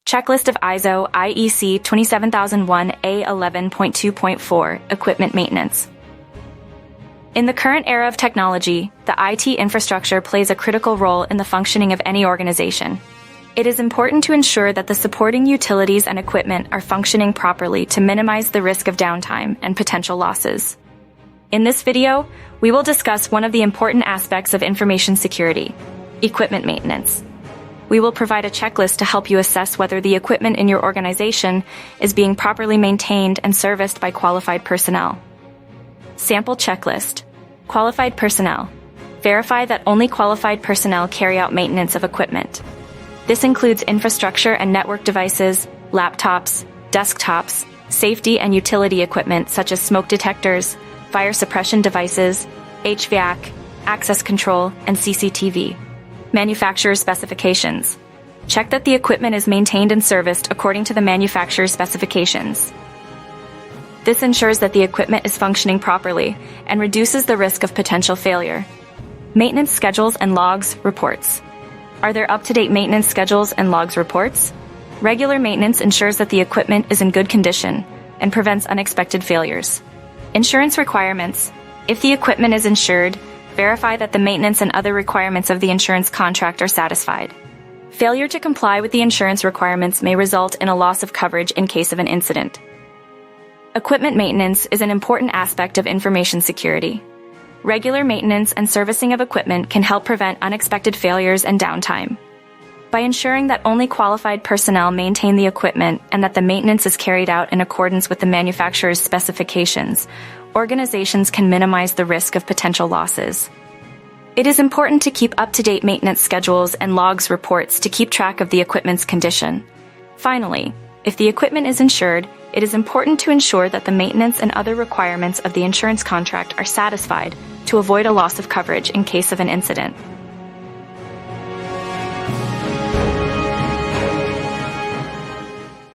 Checklist of IEC 27001 A11.2.4 Equipment Maintenance. In the current era of technology, the IT infrastructure plays a critical role in the functioning of any organization. It is important to ensure that the supporting utilities and equipment are functioning properly to minimize the risk of downtime and potential losses. In this video, we will discuss one of the important aspects of information security: equipment maintenance. We will provide a checklist to help you assess whether the equipment in your organization is being properly maintained and serviced by qualified personnel. Sample checklist. Qualified personnel. Verify that only qualified personnel carry out maintenance of equipment. This includes infrastructure and network devices, laptops, desktops, safety and utility equipment such as smoke detectors, fire suppression devices, HVAC, access control, and CCTV. Manufacturer's specifications. Check that the equipment is maintained and serviced according to the manufacturer's specifications. This ensures that the equipment is functioning properly and reduces the risk of potential failure. Maintenance schedules and logs, reports. Are there up-to-date maintenance schedules and logs reports? Regular maintenance ensures that the equipment is in good condition and prevents unexpected failures. Insurance requirements. If the equipment is insured, verify that the maintenance and other requirements of the insurance contract are satisfied. Failure to comply with the insurance requirements may result in a loss of coverage in case of an incident. Equipment maintenance is an important aspect of information security. Regular maintenance and servicing of equipment can help prevent unexpected failures and downtime. By ensuring that only qualified personnel maintain the equipment and that the maintenance is carried out in accordance with the manufacturer's specifications, organizations can minimize the risk of potential losses. It is important to keep up-to-date maintenance schedules and logs reports to keep track of the equipment's condition. Finally, if the equipment is insured, it is important to ensure that the maintenance and other requirements of the insurance contract are satisfied to avoid a loss of coverage in case of an incident.